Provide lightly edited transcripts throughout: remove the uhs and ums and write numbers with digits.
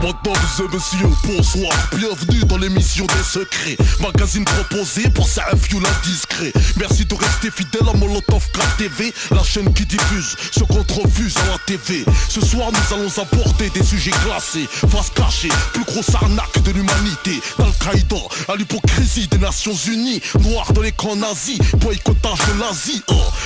Mesdames et messieurs, bonsoir. Bienvenue dans l'émission des secrets. Magazine proposé pour certains vieux indiscrets. Merci de rester fidèle à Molotov TV, la chaîne qui diffuse ce qu'on refuse à la TV. Ce soir nous allons aborder des sujets classés, face cachée, plus grosse arnaque de l'humanité, d'Al-Qaïda à l'hypocrisie des Nations Unies, noir dans les camps nazis, boycottage de l'Asie,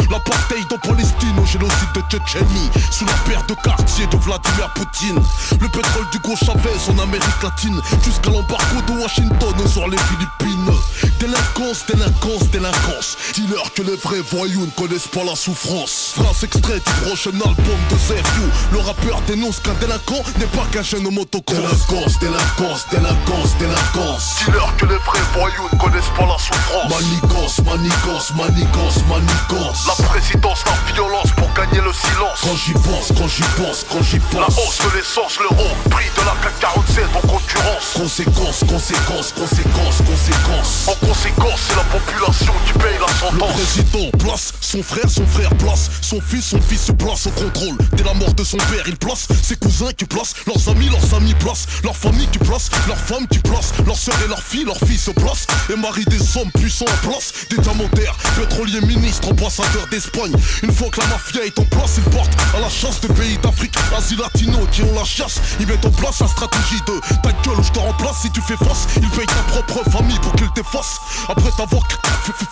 l'apartheid en Palestine, au génocide de Tchétchénie, sous la paire de quartier de Vladimir Poutine, le pétrole du gros Chavez en Amérique latine, jusqu'à l'embargo de Washington sur les Philippines. Délinquance, délinquance, délinquance. Dis-leur que les vrais voyous ne connaissent pas la souffrance. Phrase extrait du prochain album de Zefou. Le rappeur dénonce qu'un délinquant n'est pas qu'un jeune motocross. Délinquance, délinquance, délinquance, délinquance. Dis-leur que les vrais voyous ne connaissent pas la souffrance. Manigance, manigance, manigance, manigance. La présidence, la violence pour gagner le silence. Quand j'y pense, quand j'y pense, quand j'y pense. La hausse de l'essence, le haut prix de la CAC 47 en concurrence. Conséquence, conséquence, conséquence, conséquence. En conséquence, c'est la population qui paye la sentence. Le président place son frère place son fils se place au contrôle. Dès la mort de son père, il place ses cousins qui placent leurs amis placent leur famille qui place, leurs femmes qui placent, leurs sœurs et leurs filles se placent. Et marient des hommes puissants en place, des diamantaires, pétroliers, ministres, ambassadeurs d'Espagne. Une fois que la mafia est en place, ils partent à la chasse de pays d'Afrique, Asie latino qui ont la chasse. Ils mettent en place la stratégie de ta gueule, je te remplace si tu fais face. Ils payent ta propre famille pour qu'ils t'effacent. Après t'avoir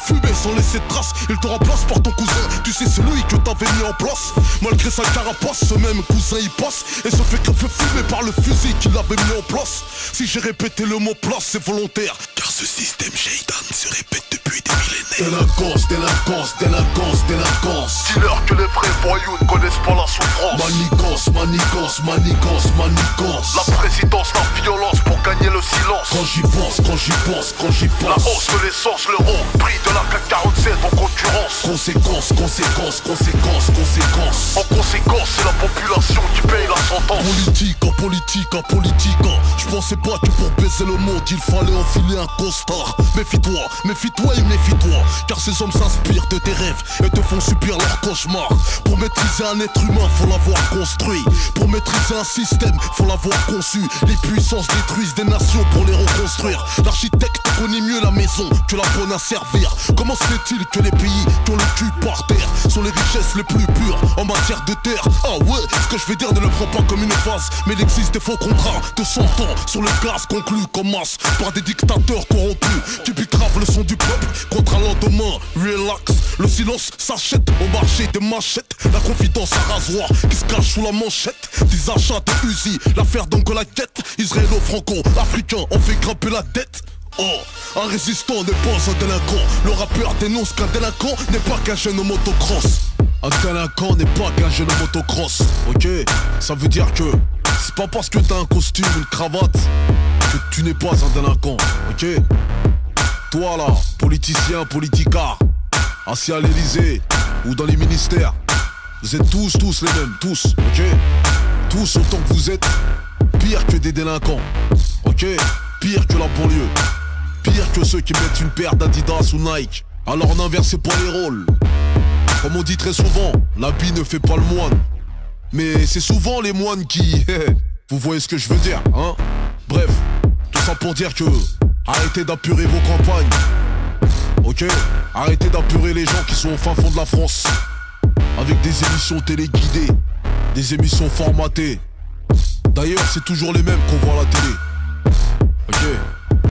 fumé sans laisser de traces, ils te remplacent par ton cousin. Tu sais, c'est lui que t'avais mis en place. Malgré sa carapace, ce même cousin il passe et se fait fumer par le fusil qu'il avait mis en place. Si j'ai répété le mot place, c'est volontaire, car ce système Shaitan se répète depuis des millénaires. Délinquance, délinquance, délinquance, délinquance. Dis-leur que les vrais voyous ne connaissent pas la souffrance. Manigance, manigance, manigance, manigance. La présidence, la violence pour gagner le silence. Quand j'y pense, quand j'y pense, quand j'y pense. La hausse de l'essence, le haut prix de la CAC 47 en concurrence. Conséquence, conséquence, conséquence, conséquence. En conséquence, c'est la population qui paye la sentence. Politique, en politique, en politique. Je pensais pas que pour baiser le monde, il fallait enfiler un costard. Méfie-toi, méfie-toi et méfie-toi, car ces hommes s'inspirent de tes rêves et te font subir leurs cauchemars. Pour maîtriser un être humain, faut l'avoir construit. Pour maîtriser un système, faut l'avoir conçu. Les puissances détruisent des nations pour les reconstruire. L'architecte connaît mieux la maison que la bonne à servir. Comment se fait-il que les pays qui ont le cul par terre sont les richesses les plus pures en matière de terre? Ah ouais, ce que je vais dire ne le prends pas comme une phase, mais il existe des faux contrats de 100 ans sur le gaz conclus comme masse par des dictateurs corrompus qui bicravent le son du peuple contre un lendemain. Relax, le silence s'achète au marché des machettes. La confidence à rasoir qui se cache sous la manchette. Des achats de Uzi, l'affaire d'Angolaquette. Israélo-franco-africain ont fait grimper la dette. Oh, un résistant n'est pas un délinquant. Le rappeur dénonce qu'un délinquant n'est pas qu'un jeune au motocross. Un délinquant n'est pas qu'un jeune au motocross. Ok, ça veut dire que c'est pas parce que t'as un costume, une cravate que tu n'es pas un délinquant. Ok, toi là, politicien, politicard, assis à l'Elysée ou dans les ministères, vous êtes tous les mêmes, tous, ok. Tous autant que vous êtes, pire que des délinquants, ok. Pire que la banlieue, pire que ceux qui mettent une paire d'Adidas ou Nike. Alors n'inversez pas les rôles. Comme on dit très souvent, l'habit ne fait pas le moine. Mais c'est souvent les moines qui... Vous voyez ce que je veux dire, hein? Bref, tout ça pour dire que... Arrêtez d'apurer vos campagnes. Ok? Arrêtez d'apurer les gens qui sont au fin fond de la France. Avec des émissions téléguidées, des émissions formatées. D'ailleurs, c'est toujours les mêmes qu'on voit à la télé.